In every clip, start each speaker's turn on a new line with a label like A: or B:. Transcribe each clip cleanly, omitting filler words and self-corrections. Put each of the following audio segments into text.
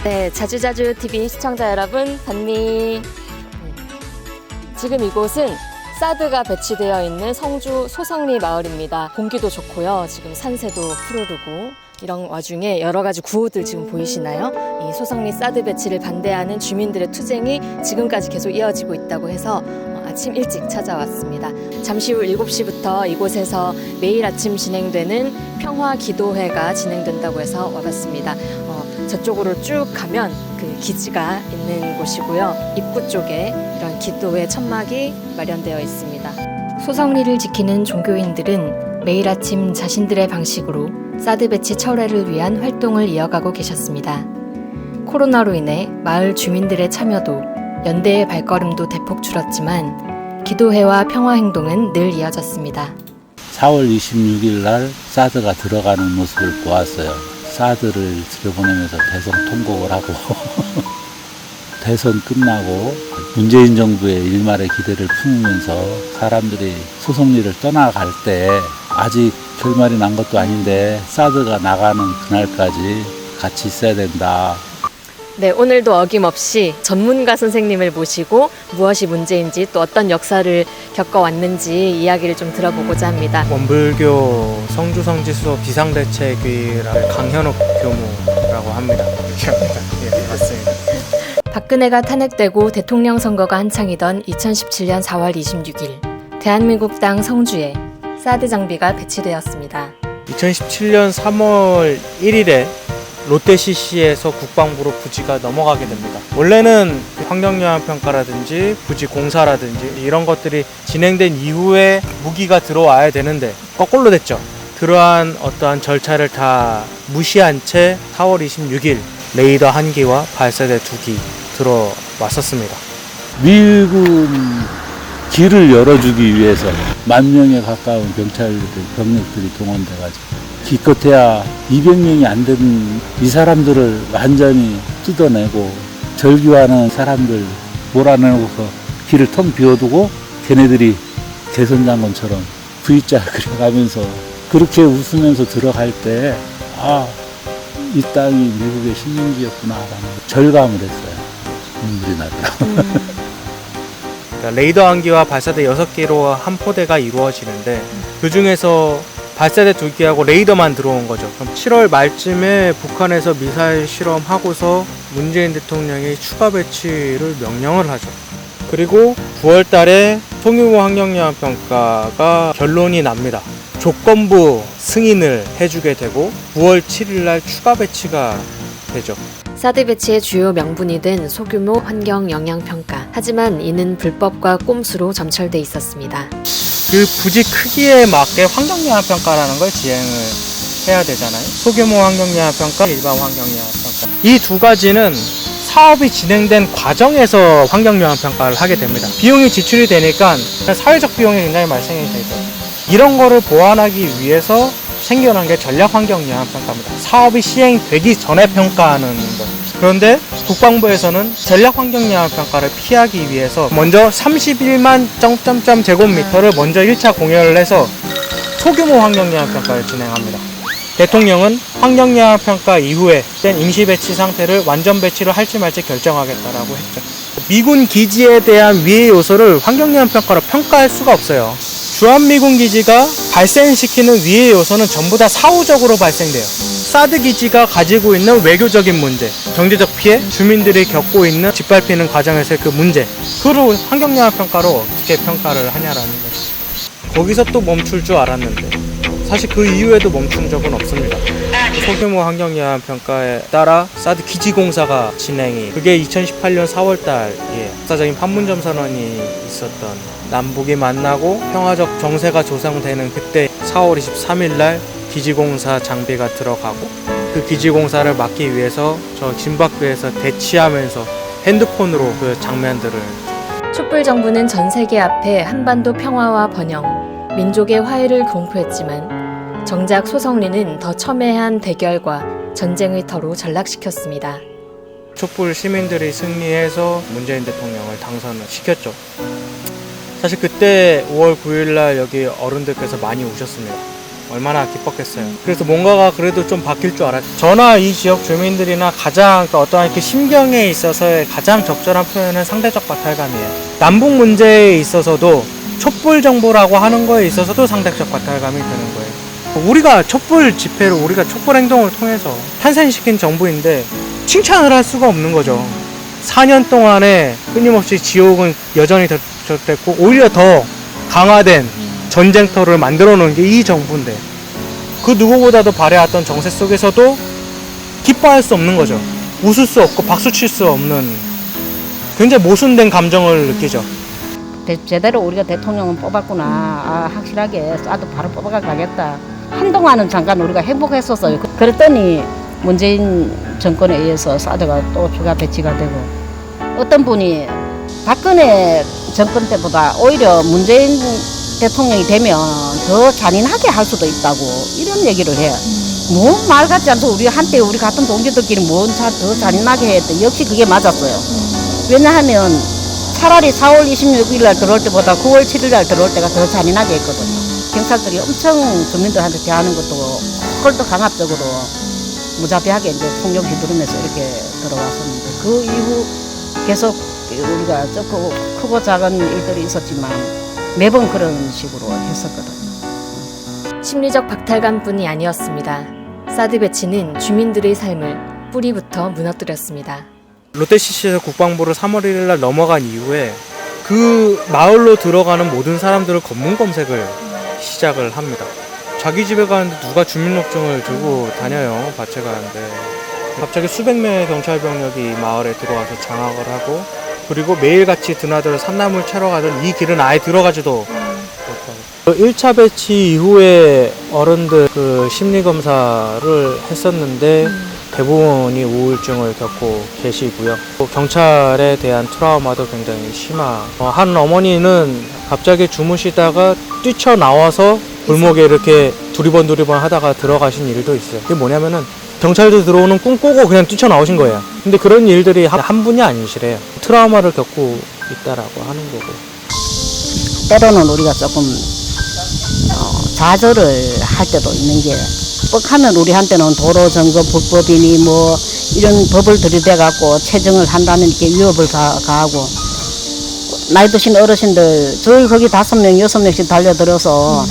A: 네, 자주자주 TV 시청자 여러분, 반니. 지금 이곳은 사드가 배치되어 있는 성주 소성리 마을입니다. 공기도 좋고요. 지금 산새도 푸르르고 이런 와중에 여러 가지 구호들 지금 보이시나요? 이 소성리 사드 배치를 반대하는 주민들의 투쟁이 지금까지 계속 이어지고 있다고 해서 아침 일찍 찾아왔습니다. 잠시 후 7시부터 이곳에서 매일 아침 진행되는 평화 기도회가 진행된다고 해서 와봤습니다. 저쪽으로 쭉 가면 그 기지가 있는 곳이고요. 입구 쪽에 이런 기도회 천막이 마련되어 있습니다. 소성리를 지키는 종교인들은 매일 아침 자신들의 방식으로 사드 배치 철회를 위한 활동을 이어가고 계셨습니다. 코로나로 인해 마을 주민들의 참여도 연대의 발걸음도 대폭 줄었지만 기도회와 평화행동은 늘 이어졌습니다.
B: 4월 26일 날 사드가 들어가는 모습을 보았어요. 사드를 들여보내면서 대선 통곡을 하고 대선 끝나고 문재인 정부의 일말의 기대를 품으면서 사람들이 소성리를 떠나갈 때 아직 결말이 난 것도 아닌데 사드가 나가는 그날까지 같이 있어야 된다.
A: 네, 오늘도 어김없이 전문가 선생님을 모시고 무엇이 문제인지 또 어떤 역사를 겪어왔는지 이야기를 좀 들어보고자 합니다.
C: 원불교 성주성지수 비상대책위를 강현욱 교무라고 합니다. 이렇게 합니다. 예, 맞습니다.
A: 박근혜가 탄핵되고 대통령 선거가 한창이던 2017년 4월 26일 대한민국 땅 성주에 사드 장비가 배치되었습니다.
C: 2017년 3월 1일에 롯데 CC에서 국방부로 부지가 넘어가게 됩니다. 원래는 환경영향평가라든지 부지 공사라든지 이런 것들이 진행된 이후에 무기가 들어와야 되는데 거꾸로 됐죠. 그러한 어떠한 절차를 다 무시한 채 4월 26일 레이더 1기와 발사대 2기 들어왔었습니다.
B: 미군 길을 열어주기 위해서 10,000명에 가까운 병력들이 동원돼가지고 기껏해야 200명이 안 되는 이 사람들을 완전히 뜯어내고 절규하는 사람들 몰아내고서 길을 텅 비워두고 걔네들이 개선장군처럼 V자 그려가면서 그렇게 웃으면서 들어갈 때 이 땅이 미국의 식민지였구나라는 절감을 했어요. 눈물이 나더라고요.
C: 그러니까 레이더 1기와 발사대 6개로 한 포대가 이루어지는데 그 중에서 발사대 2기하고 레이더만 들어온 거죠. 그럼 7월 말쯤에 북한에서 미사일 실험하고서 문재인 대통령이 추가 배치를 명령을 하죠. 그리고 9월 달에 소규모 환경영향평가가 결론이 납니다. 조건부 승인을 해주게 되고 9월 7일 날 추가 배치가 되죠.
A: 사드 배치의 주요 명분이 된 소규모 환경 영향 평가. 하지만 이는 불법과 꼼수로 점철돼 있었습니다.
C: 그 부지 크기에 맞게 환경영향평가라는 걸 진행을 해야 되잖아요. 소규모 환경영향평가, 일반 환경영향평가. 이 두 가지는 사업이 진행된 과정에서 환경영향평가를 하게 됩니다. 비용이 지출이 되니까 사회적 비용이 굉장히 발생이 되죠. 이런 거를 보완하기 위해서 생겨난 게 전략환경영향평가입니다. 사업이 시행되기 전에 평가하는 것. 그런데 국방부에서는 전략환경영향평가를 피하기 위해서 먼저 31만 점점점 제곱미터를 먼저 1차 공여를 해서 소규모 환경영향평가를 진행합니다. 대통령은 환경영향평가 이후에 된 임시배치 상태를 완전 배치를 할지 말지 결정하겠다라고 했죠. 미군 기지에 대한 위해 요소를 환경영향평가로 평가할 수가 없어요. 주한미군 기지가 발생시키는 위해 요소는 전부 다 사후적으로 발생돼요. 사드 기지가 가지고 있는 외교적인 문제, 경제적 피해, 주민들이 겪고 있는 짓밟히는 과정에서의 그 문제, 그걸 환경영향평가로 어떻게 평가를 하냐라는 거죠. 거기서 또 멈출 줄 알았는데 사실 그 이후에도 멈춘 적은 없습니다. 소규모 환경영향평가에 따라 사드 기지 공사가 진행이, 그게 2018년 4월달에 역사적인 판문점 선언이 있었던, 남북이 만나고 평화적 정세가 조성되는 그때 4월 23일 날 기지공사 장비가 들어가고, 그 기지공사를 막기 위해서 저 진박교에서 대치하면서 핸드폰으로 그 장면들을.
A: 촛불 정부는 전 세계 앞에 한반도 평화와 번영, 민족의 화해를 공포했지만 정작 소성리는 더 첨예한 대결과 전쟁의 터로 전락시켰습니다.
C: 촛불 시민들이 승리해서 문재인 대통령을 당선을 시켰죠. 사실 그때 5월 9일 날 여기 어른들께서 많이 오셨습니다. 얼마나 기뻤겠어요. 그래서 뭔가가 그래도 좀 바뀔 줄 알았죠. 저나 이 지역 주민들이나 가장 어떠한 이렇게 심경에 있어서의 가장 적절한 표현은 상대적 박탈감이에요. 남북 문제에 있어서도 촛불 정보라고 하는 거에 있어서도 상대적 박탈감이 드는 거예요. 우리가 촛불 집회로 우리가 촛불 행동을 통해서 탄생시킨 정부인데 칭찬을 할 수가 없는 거죠. 4년 동안에 끊임없이 지옥은 여전히 됐고 오히려 더 강화된 전쟁터를 만들어 놓은 게 이 정부인데 그 누구보다도 발해왔던 정세 속에서도 기뻐할 수 없는 거죠. 웃을 수 없고 박수 칠 수 없는 굉장히 모순된 감정을 느끼죠.
D: 제대로 우리가 대통령은 뽑았구나. 아, 확실하게 쏴도 바로 뽑아가 가겠다. 한동안은 잠깐 우리가 행복했었어요. 그랬더니 문재인 정권에 의해서 사드가 또 추가 배치가 되고 어떤 분이 박근혜 정권 때보다 오히려 문재인 대통령이 되면 더 잔인하게 할 수도 있다고 이런 얘기를 해요. 뭐 말 같지 않고 우리 한때 우리 같은 동지들끼리 더 잔인하게 했대. 역시 그게 맞았어요. 왜냐하면 차라리 4월 26일 날 들어올 때보다 9월 7일 날 들어올 때가 더 잔인하게 했거든요. 경찰들이 엄청 주민들한테 대하는 것도 홀도 강압적으로 무자비하게 이제 폭력 휘두르면서 이렇게 들어왔었는데 그 이후 계속 우리가 조금 크고 작은 일들이 있었지만 매번 그런 식으로 했었거든요.
A: 심리적 박탈감뿐이 아니었습니다. 사드 배치는 주민들의 삶을 뿌리부터 무너뜨렸습니다.
C: 롯데CC에서 국방부를 3월 1일 날 넘어간 이후에 그 마을로 들어가는 모든 사람들을 검문 검색을 시작을 합니다. 자기 집에 가는데 누가 주민등록증을 들고 다녀요. 밭에 가는데 갑자기 수백 명의 경찰 병력이 이 마을에 들어와서 장악을 하고 그리고 매일같이 드나들어 산나물 채러 가던 이 길은 아예 들어가지도 못하고 1차 배치 이후에 어른들 그 심리검사를 했었는데 대부분이 우울증을 겪고 계시고요. 경찰에 대한 트라우마도 굉장히 한 어머니는 갑자기 주무시다가 뛰쳐나와서 골목에 이렇게 두리번 하다가 들어가신 일도 있어요. 그게 뭐냐면은 경찰들 들어오는 꿈 꾸고 그냥 뛰쳐나오신 거예요. 근데 그런 일들이 한 분이 아니시래요. 트라우마를 겪고 있다라고 하는 거고.
D: 때로는 우리가 조금 좌절을 할 때도 있는 게 뻑하면 우리한테는 도로 점거 불법이니 뭐 이런 법을 들이대갖고 체증을 한다는 이렇게 위협을 가하고 나이 드신 어르신들 저희 거기 5명, 6명씩 달려들어서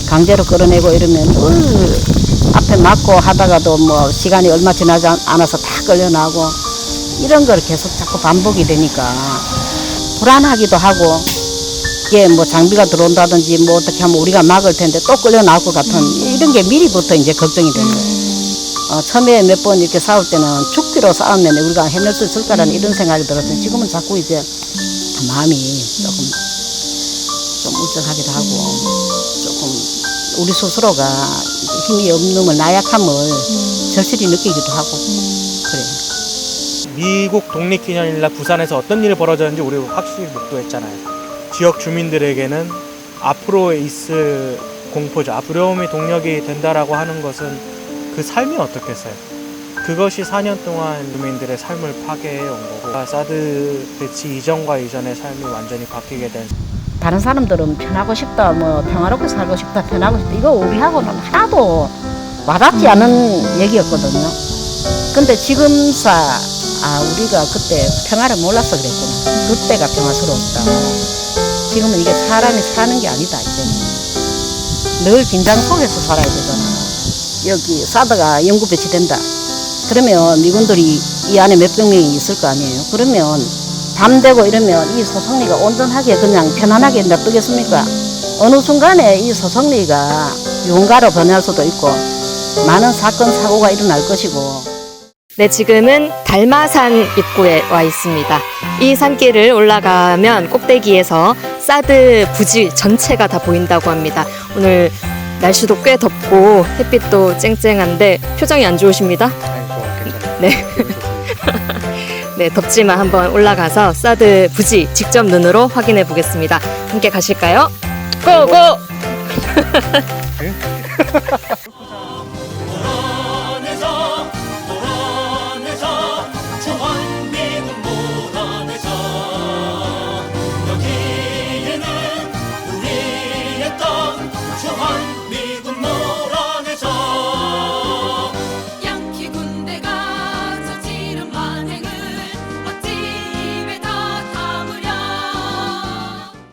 D: 강제로 끌어내고 이러면 앞에 막고 하다가도 뭐 시간이 얼마 지나지 않아서 다 끌려나고 이런 걸 계속 자꾸 반복이 되니까 불안하기도 하고 이게 뭐 장비가 들어온다든지 뭐 어떻게 하면 우리가 막을 텐데 또 끌려나올 것 같은 이런 게 미리부터 이제 걱정이 되는 거예요. 처음에 몇 번 이렇게 싸울 때는 죽기로 싸우면 우리가 해낼 수 있을까라는 이런 생각이 들었어요. 지금은 자꾸 이제 마음이 조금 좀 울적하기도 하고 조금 우리 스스로가 힘이 없는 나약함을 절실히 느끼기도 하고 그래요.
C: 미국 독립기념일날 부산에서 어떤 일이 벌어졌는지 우리 확실히 목도했잖아요. 지역 주민들에게는 앞으로 있을 공포죠. 두려움이 동력이 된다라고 하는 것은 그 삶이 어떻겠어요. 그것이 4년 동안 주민들의 삶을 파괴해 온 거고 사드 배치 이전과 이전의 삶이 완전히 바뀌게 된.
D: 다른 사람들은 편하고 싶다, 뭐 평화롭게 살고 싶다, 편하고 싶다 이거 우리하고는 하나도 와닿지 않은 얘기였거든요. 근데 지금사 우리가 그때 평화를 몰라서 그랬구나. 그때가 평화스러웠다. 지금은 이게 사람이 사는 게 아니다 이제는. 늘 긴장 속에서 살아야 되잖아. 여기 사드가 영구 배치된다. 그러면 미군들이 이 안에 몇백 명이 있을 거 아니에요. 그러면 밤 되고 이러면 이 소성리가 온전하게 그냥 편안하게 놔두겠습니까? 어느 순간에 이 소성리가 유흥가로 변할 수도 있고 많은 사건 사고가 일어날 것이고.
A: 네, 지금은 달마산 입구에 와 있습니다. 이 산길을 올라가면 꼭대기에서 사드 부지 전체가 다 보인다고 합니다. 오늘 날씨도 꽤 덥고 햇빛도 쨍쨍한데 표정이 안 좋으십니다. 네. 네, 덥지만 한번 올라가서 사드 부지 직접 눈으로 확인해 보겠습니다. 함께 가실까요? 고고!